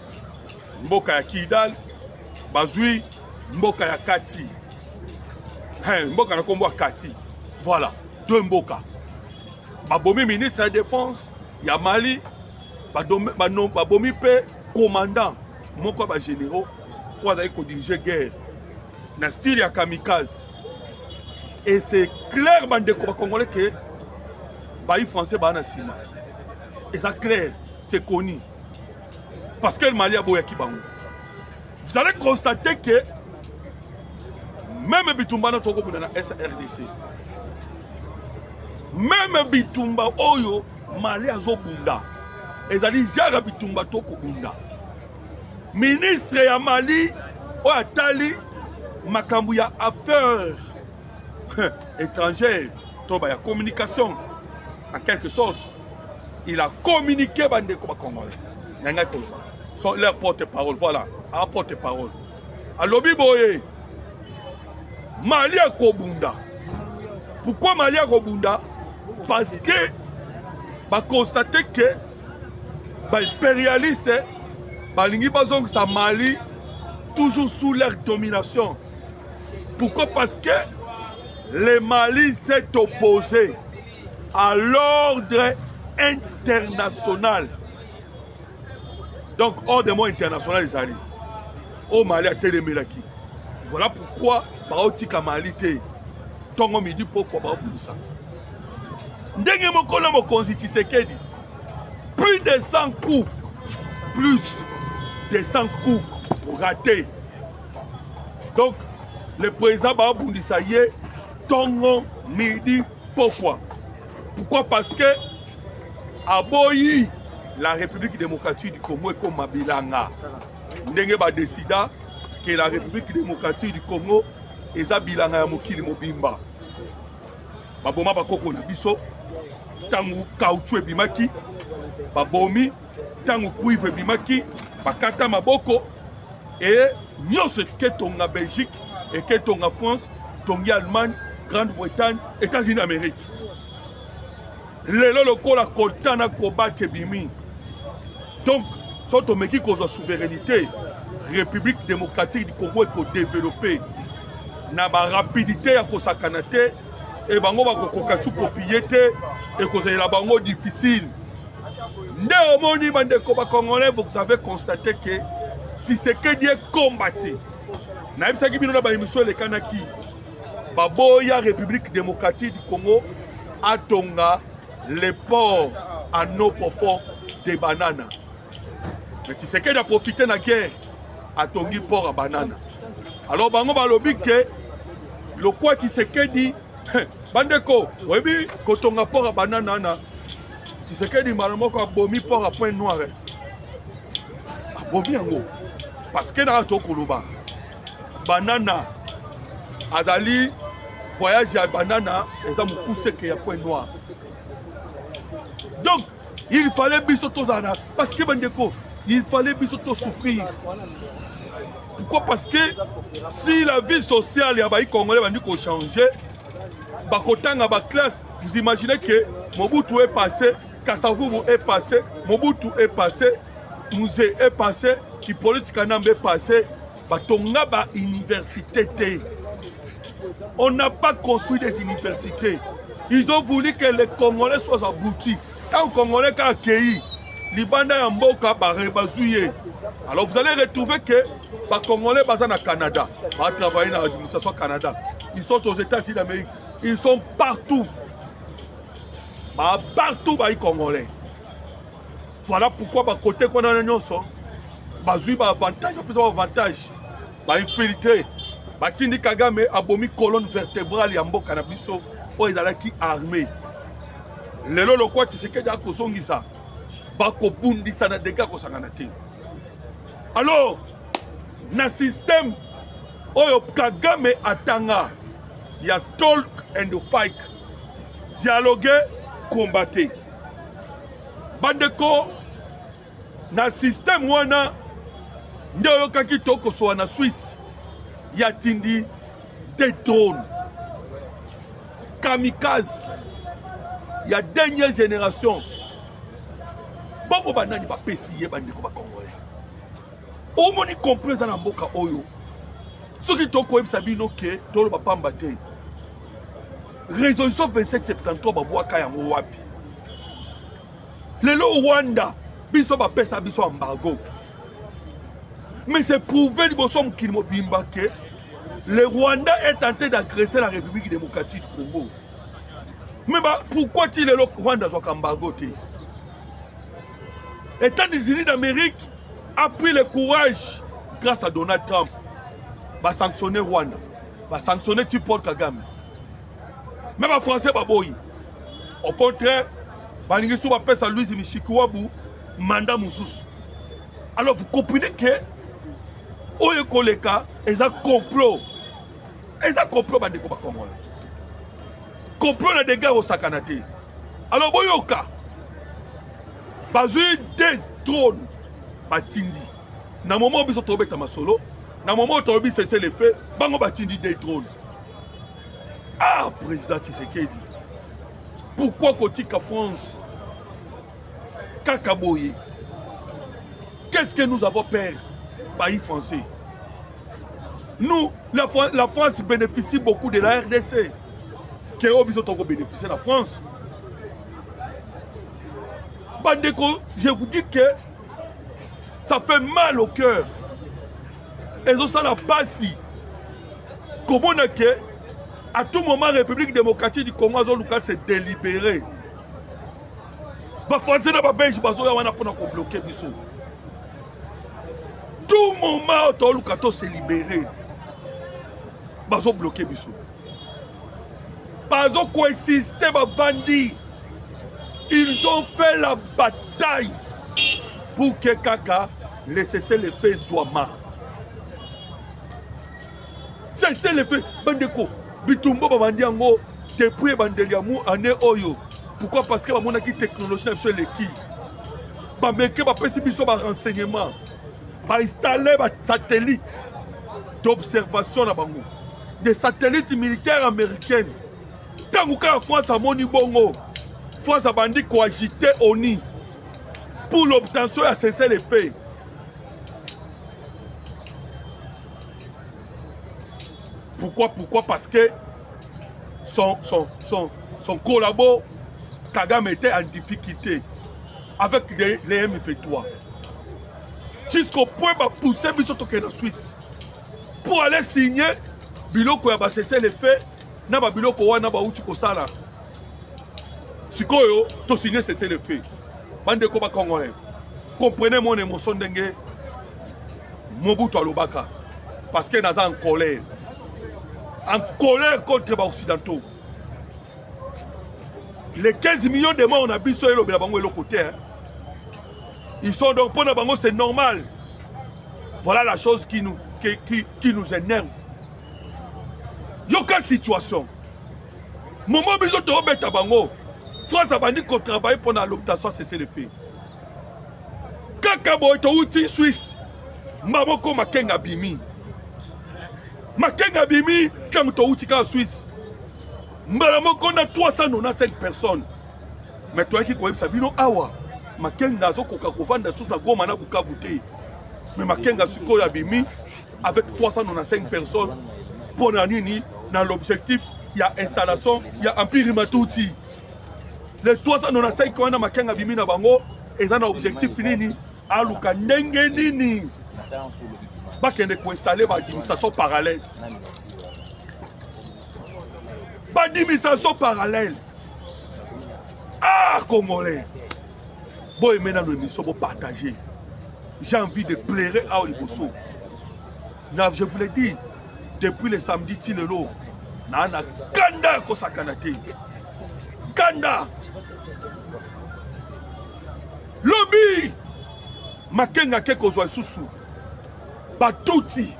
Mboka ya Kidal, Bazui, Mboka ya Kati. Mboka na kombo Kati. Voilà, 2 Mboka. Babomi ministre de la Défense, ya Mali, babomi pe commandant, moko ba généraux, pour aller diriger guerre. Na style ya kamikaze. Et c'est clair bandeko ba congolais que les Français ba na sima. Et c'est clair, c'est connu. Parce que le Mali a boyaki bango. Vous allez constater que même Bitumba na Togo na SRDC. Même Bitumba oyo Mali azobunda. Ezali jara Bitumba toko bunda. Ministre ya Mali o atali makambu ya affaires étrangères, toba ya communication en quelque sorte. Il a communiqué bandeko ba congolais. Nanga ko sont leur porte-parole, voilà, un porte-parole. À Lobi Boye, Mali a Kobunda. Pourquoi Mali a Kobunda? Parce que, va constater que, les impérialistes, sa Mali, toujours sous leur domination. Pourquoi? Parce que le Mali s'est opposé à l'ordre international. Donc, hors des mots internationaux, les alliés. Au Mali a téléméaki. Voilà pourquoi, Baotika Mali te. Tongo midi pourquoi Baouboussa. Ndenge Mokolo Mokonzi Tshisekedi. Plus de 100 coups. Plus de 100 coups ratés. Donc, le président Baouboussa y est. Tongo midi pourquoi. Pourquoi? Parce que Aboyi. La République démocratique du Congo est comme Mabilanga. Ndenge ba décida que la République démocratique du Congo est Bilanga ya mokili mobimba. Baboma bakoko na biso tangu caoutchouc bimaki, babomi tangu cuivre bimaki, bakata maboko et nyose ke tonga Belgique et ke tonga France, tongi Allemagne, Grande-Bretagne, États-Unis d'Amérique. Lelo lokola koltana kobate bimi. Donc, si on a la souveraineté, la République démocratique du Congo est développée. Na ba rapidité à kosakanate et bango ba kokasu propriété et que la bango difficile. Néomoni bande koba congolais, vous avez constaté que Tshisekedi est combattu. Na ibisa ki bino na ba émission le kanaki. Baboya République démocratique du Congo a tonga les ports en eau profonde des bananes. Mais Tshisekedi a profité de la guerre à tongi port à banane. Alors, bango balobi que le quoi Tshisekedi, bandeko, webi, kotonga port à banane, Tshisekedi malamo ko bomi port à point noir. Bomi yango. Parce que dans to koloba, banana, azali voyage à banana, et ça me pousse qu'il y a point noir. Donc, il fallait bisotozana parce que bandeko, il fallait bisotto souffrir. Pourquoi? Parce que si la vie sociale ya baï congolais va nous changer, bakotanga ba classe, vous imaginez que Mobutu est passé, Kasavubu est passé, Mobutu est passé, Mouzé est passé, Hippolyte Kanambe est passé, batonga ba université. On n'a pas construit des universités. Ils ont voulu que les Congolais soient aboutis. Quand les Congolais ont accueilli, les Banda Yamboka bazouye. Alors vous allez retrouver que les Congolais sont au Canada, ils travaillent dans l'administration Canada. Ils sont aux États-Unis d'Amérique. Ils sont partout. Partout les Congolais. Voilà pourquoi les côté qu'on a l'union sont. Bazouye avantage, avantage. Infiltré. Batindi Kagame abomi colonne vertébrale ya mboka na biso o ezalaki armée. Lelo lokwa Tshisekedi akozongisa bakobundisa na dégâts kosangana te. Alors na système oyo Kagame atanga ya talk and fight, dialoguer, combattre. Bandeko na système wana nde oyo kaki tokosoa na Suisse. Yatindi des drones kamikaze ya dernière génération. Bongo banani ba pesiye bandeko ba Congolais. Omoni comprendre na mboka oyo. Soki toko ebisa bino ke tolo ba pamba te. Résolution 2773 ba bwaka yango wapi. Lelo Rwanda biso ba pesa biso embargo. Mais c'est prouvé que le Rwanda est tenté d'agresser la République démocratique du Congo. Mais pourquoi est-il le Rwanda soit embargo? Les États-Unis d'Amérique a pris le courage grâce à Donald Trump. Va sanctionner Rwanda, va sanctionner Paul Kagame. Même les Français baboyi. Au contraire, Baningisu va faire Louis Michikuwabu mandat Moussous. Alors vous comprenez que oyo koleka eza complot. Eza complot bandeko ba Congolais. Complot na dégâts au sakanate. Alors boyoka. Bazui des drones batindi. Na moment biso tobeta masolo, na moment tobi cesser les faits, bango batindi des drones. Ah président Tshisekedi. Pourquoi Kotika France Kakaboye? Qu'est-ce que nous avons peur? Pays français. Nous, la France bénéficie beaucoup de la RDC. Qui bénéficie de la France. Bandeko, je vous dis que ça fait mal au cœur. Et ça n'a pas si. Comment on a que, à tout moment, la République démocratique du Congo a s'est délibérée. Les Français n'ont pas besoin de bloquer Bissot. Tout moment où Lukato s'est libéré, ils ont bloqué Bissot. Ils ont coexisté, bandits. Ils ont fait la bataille pour que Kaka laisse les faits Zouama. C'est les faits. Bandeko, Bitumbo Babandiango, depuis Bandeliamou, année Oyo. Pourquoi? Parce que mon technologie n'a pas l'équipe. Bameke, Bapesi Bissot, renseignement. Va installer des satellites d'observation là-bas. Des satellites militaires américains. Tant que la France a moni bongo, France a bandit coagité ONU pour l'obtention à cesser les faits. Pourquoi? Parce que son collabo Kagame était en difficulté avec les M23. Jusqu'au point de pousser en Suisse pour aller signer biloko ya cesser les faits na ba biloko wana ba uti kosala sikoyo to signer cesser les faits. Bande ko ba Congolais, comprenez mon émotion ndenge Mobutu alobaka parce que naza en colère contre les occidentaux. Les 15 millions de morts on a biso elo bela bango eloko te. Ils sont donc pour nous, c'est normal. Voilà la chose qui nous énerve. Il n'y a aucune situation. Moment où ils ont été bango, France a dit qu'on travaille pour l'obtention cesser le fait. Kakabo est outil Suisse. Mamoko Makenga Bimi. Makenga Bimi, quand tu outil en Suisse. Mamoko a 395 personnes. Mais toi qui connais Sabino Awa. Makenga zo koka kovanda sous na goma na bukavu te. Mais Makenga siko ya bimi avec 395 personnes pour Nanini, dans l'objectif, il y a installation, il y a Empire Matouti. Les 395 quand on a Makenga Bimina Bango, et ça a un objectif nini, à Luka Nenge Nini. Pas qu'il y ait installer une administration parallèle. Pas d'administration parallèle. Ah, Congolais. Bon, maintenant, nous sommes partagés. J'ai envie de pleurer à Oliboso. Je vous l'ai dit, depuis le samedi, Tilelo, Nana Kanda Kosakanate. Kanda. Lobby. Makenga Kekozwa Susu. Batouti.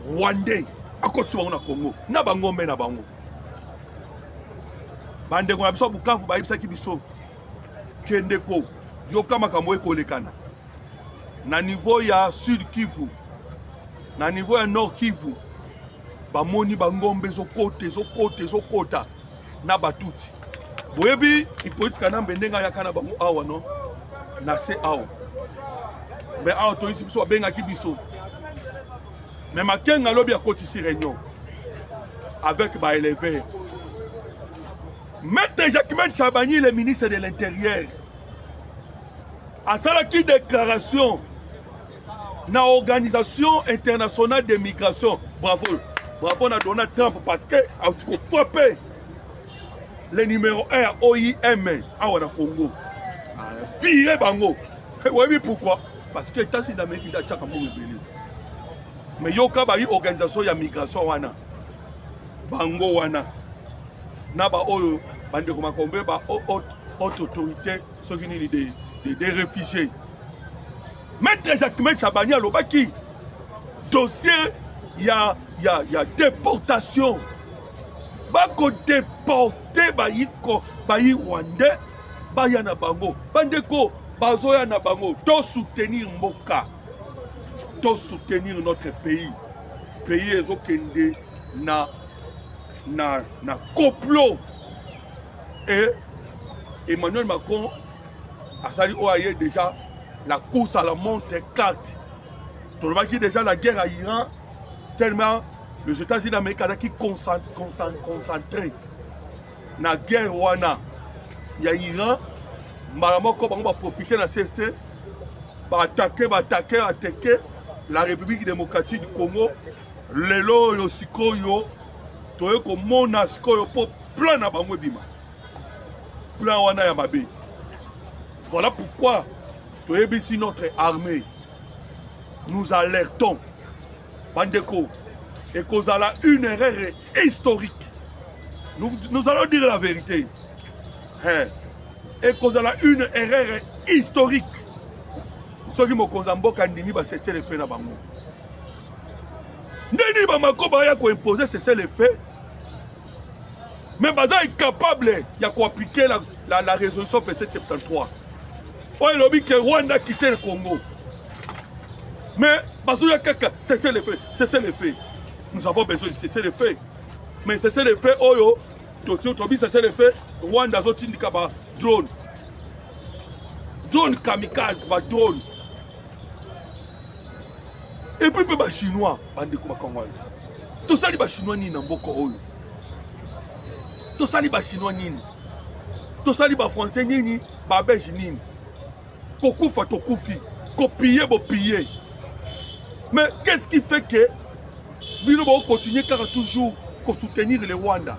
Rwandais. À côté de Congo. Nabango me nabango. Bande ko biso Bukavu ba ibisa ki biso. Kendeko. Yoka makambo ekolekana. Na niveau ya Sud Kivu. Na niveau ya Nord Kivu. Ba moni bangombe zo kota. Na Batouti. Boyebi ipolitika na mbendenga yakana bango awa no. Na se awa. Mais awa to isi biso benga ki biso. Mais Makenga lobi a kotisi réunion avec ba élevé. Maître Jacquemain Chabani, le ministre de l'Intérieur, a salaki déclaration dans l'Organisation internationale de migration. Bravo, bravo à Donald Trump parce que a frappé le numéro 1 OIM à Congo. Viré Bango. Oui, pourquoi? Parce que tant que d'Amérique d'Achaka rebelle. Mais yoka ba organisation ya migration wana. Bango wana. Naba oyo bande ko makombe ba haute autorité so kini des réfugiés. Maître Jacquemain Chabani alobaki dossier ya déportation. Ba ko déporter ba yi Rwandais ba ya na bango. Bande ko bazoya na bango to soutenir mboka. To soutenir notre pays. Pays ezokende na complot. Et Emmanuel Macron a sali oaye déjà la course à la montre carte. Tolobaki déjà la guerre à Iran tellement les États-Unis d'Amérique qui concentré na guerre wana ya Iran malamoko bango va profiter na CC va attaquer la République démocratique du Congo. Lelo yo sikoyo toye ko mona sikoyo po plan na bango bima. Plan wana ya mabe. Voilà pourquoi toye bisi notre armée. Nous alertons Bandeko et kozala une erreur historique. Nous allons dire la vérité. Et kozala une erreur historique. Ceux qui m'ont mboka ndimi ba cesser les faits na bango. Ndeni ba makoba ya ko imposer cesser les faits. Mais baza est capable ya ko appliquer la résolution PC 73. Ouais lobby que Rwanda quitte le Congo. Mais bazoya kaka cesser les faits. Nous avons besoin de cesser les faits. Mais cesser les faits oyo tobi cesser les faits Rwanda zotindika ba drone. Drone kamikaze ba drone. Et puis les Chinois, tout ça les Chinois ni n'amboko oyo. Tout ça les Chinois ni. Tout ça les Français ni, ba Belge ni. Kokufa tokufi, copier bo piller. Mais qu'est-ce qui fait que Bino va continuer car toujours soutenir les Rwanda?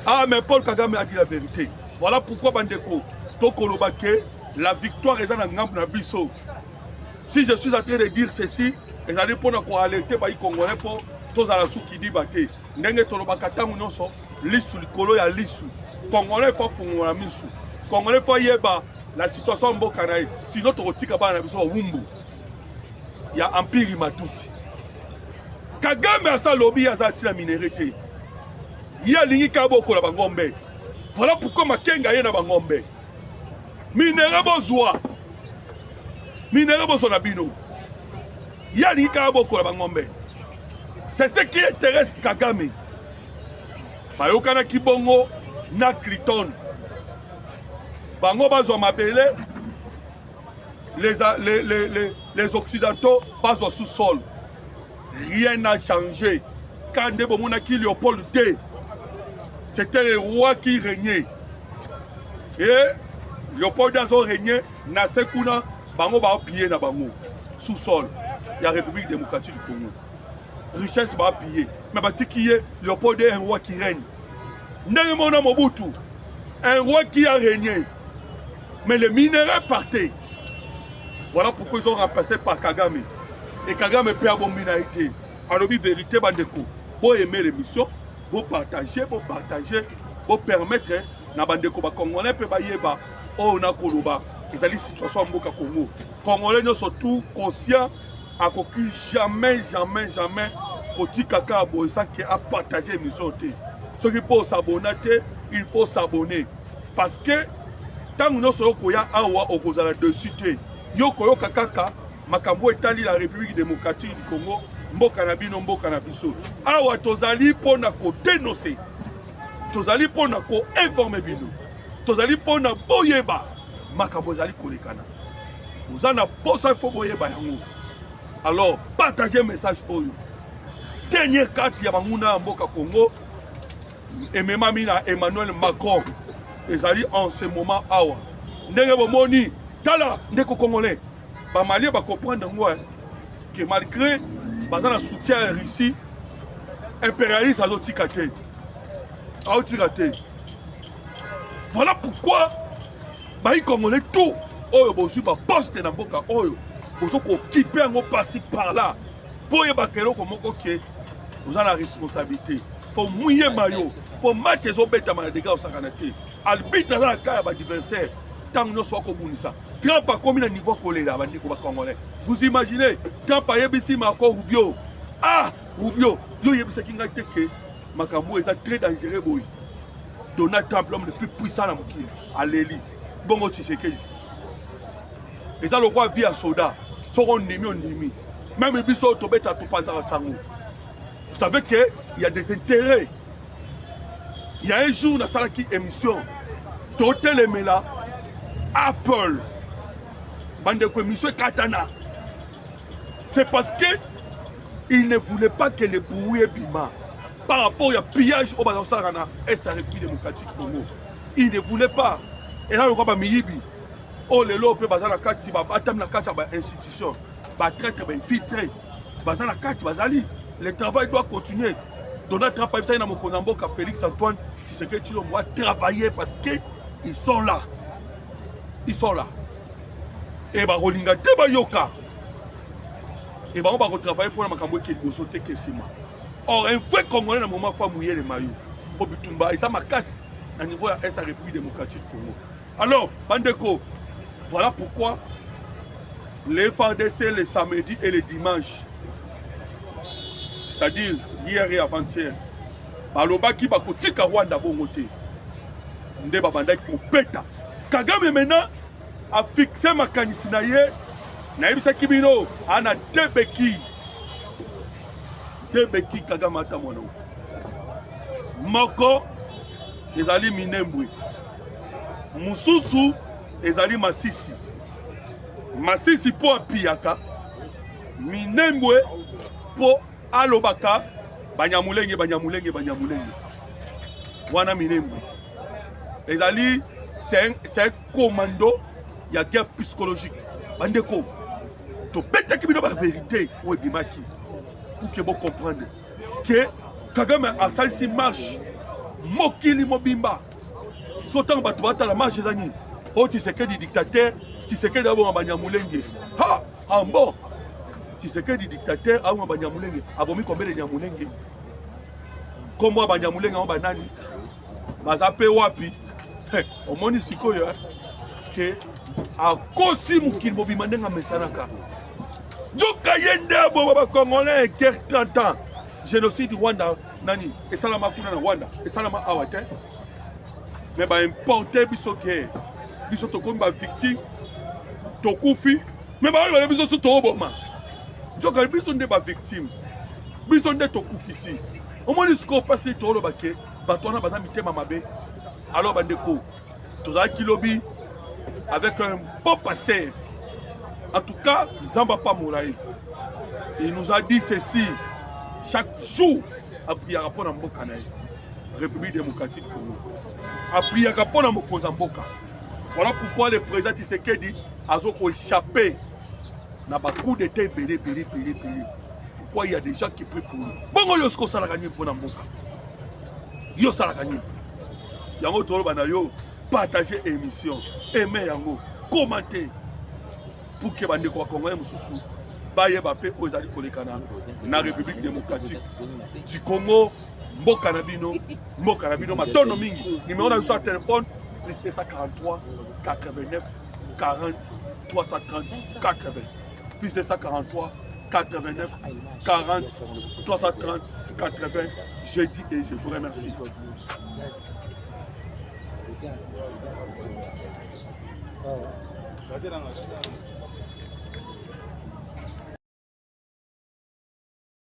Ah mais Paul Kagame a dit la vérité. Voilà pourquoi Bandeko Tokolobake la victoire est dans na biso. Si je suis en train de dire ceci, et ça dépend de quoi alerter les Congolais pour tous à la sou qui dit baté. Nenge tolobaka tangu nyonso lisu likolo ya lisu. Congolais faut fungola misu. Congolais faut yeba la situation mboka na ye. Sinon tokotika bana biso wumbu. Ya Empire Matouti. Kagame asa lobby azati la minéralité. Ya lingi kaboko la bangombe. Voilà pourquoi Makenga ye na bangombe. Minéré bozwa. Minéré bozona bino. Yali Kaboko la Bangombe. C'est ce qui intéresse Kagame. Bayokana Kibongo na Cliton. Bango bazo mabele. Les Occidentaux basent au sous-sol. rien n'a changé. Quand Ndebomonaki Léopold II, c'était le roi qui régnait. Et Léopold II a régné, na sekuna, bango ba pillé na bango, sous-sol, il y a République démocratique du Congo. Richesse va piller. Mais qui est Léopold II, un roi qui règne. Ndemona Mobutu, un roi qui a régné. Mais les minéraux partaient. Voilà pourquoi ils ont remplacé par Kagame. Et Kagame peut avoir une minorité. Alors, la vérité, Bandeko, vous aimez l'émission, vous partagez, vous permettre, na Bandeko, Congolais, peut yeba, on a Koloba, ils ont une situation en Boka Congo. Congolais sont surtout conscients, à que jamais, Koti Kaka Aboisa qui a partagé l'émission. Ceux qui peuvent s'abonner, il faut s'abonner. Parce que, tant que nous sommes dessus, Yoko Kaka, Makambo Etali, la République démocratique du Congo, Mboka Nabino, Mboka Nabiso. Awa Tozali pour na ko dénoncer. Tozali pour na ko informer bino. Tozali pour na boyeba. Makambo Zali Kolekana. Vous en avez pas ça, il faut boyeba yango. Alors, partagez le message Oyo. Dernière carte, Yamamuna Mboka Congo. Et même Amina Emmanuel Macron. Ils allaient en ce moment Awa. Ndenge Moni. Tala, ndeko Congolais, les Maliens va comprendre que malgré le soutien à la Russie, l'impérialisme a été caté. Voilà pourquoi les Congolais tout, ils ont posté dans le boka, ils ont occupé un passé par là. Pour que vous avez la responsabilité. Il faut mouiller maillot, pour mettre les autres bêtes à dégâts au Sakanate. Arbitre dans la cas de l'adversaire. Trump a commis un niveau collé à Congolais. Vous imaginez, Trump a yébissi Marco Rubio. Ah, Rubio, yo yébissi qui n'a été que Makambo est très dangereux. Donald Trump, l'homme le plus puissant dans le monde, à l'élite. Bongo Tshisekedi. Et ça, le roi vit à Soda. Son ennemi. Même les bisous tombent à tout pas à Sango. Vous savez qu'il y a des intérêts. Il y a un jour dans cette émission, Totel et Mela. Apple, Bandeko Monsieur Katana, c'est parce que il ne voulait pas que le bruit bima par rapport au pillage au Bazosarana et sa République démocratique Congo. Il ne voulait pas. Et là, le roi Miyibi, oh le lot peut bazar la carte, si batam la carte à institution, traite infiltré, bazar la carte, bazali. Le travail doit continuer. Donald Trump a dit à mon Konambo qu'à Félix Antoine, tu sais que tu dois travailler parce qu'ils sont là. Ils sont là. Et bah Rolinga te yoka. Et bah on va retravailler pour la Makambo qui est de sauter que c'est moi. Or un vrai Congolais dans le moment faut mouiller les maillots. Au Bitumba, ils ont ma casse à niveau de la République démocratique du Congo. Alors, Bandeko, voilà pourquoi les FARDC les samedis et les dimanches, c'est-à-dire hier et avant-hier, Balobaki Bakotika Rwanda Bongote, Ndeba Bandai Kopeta. Kagame maintenant a fixé ma canisinaye. Naïbisa Kibino, ana deux béquilles. Deux béquilles Kagame Atamono. Moko, les alliés Minembwe. Mususu, les alliés Masisi. Masisi pour Apiyaka. Minembwe pour Alobaka. Banyamulenge. Wana Minembwe. Les alliés. C'est un commando, il y a guerre psychologique. Bandeko, tu peux te la vérité pour que vous compreniez que Kagame a salisi marche, Mokili Mobimba. Ce temps où la marche des amis, tu sais que des dictateurs, tu sais que d'abord Banyamulenge. Ha, en bon, tu sais que des dictateurs, avant Banyamulenge, abomi combien de Nyamulenge. Comment Banyamulenge en banani, Bazape Wapi. Au monde sikoyo que à cause mukil mobimande nga mesanaka joka yende abo baba congolais guerre 30 ans génocide du Rwanda nani et salama kuna na Rwanda et salama awate mais ba importer biso guerre biso to komba victime to kufi mais ba biso so to boma joka biso nde ba victime biso nde to kufisi au monde siko passer to lo bake batona baza mitema mabe. Alors, Bandeko, tous à Kilobi, avec un bon pasteur, en tout cas, Zamba Pamouraï, il nous a dit ceci. chaque jour apriaka mpona mboka na ye République démocratique du Congo apriaka mpona mokonzi ya mboka. Voilà pourquoi le président Tshisekedi a échappé na ba coup d'état belé. Pourquoi il y a des gens qui prient pour nous. Bongo yo sko sala gagner pour na mboka. Yo sala gagner. Yango tolo bana yo partager émission, aimer yango, commenter pour que bande ko Congo mususu ba yeba pe ozali kolekana na République démocratique du Congo. Mboka na bino matono mingi. Numéro na sur téléphone plus 243 89 40 330 80 plus 243 89 40 330 80. Je dis et je vous remercie. Oh.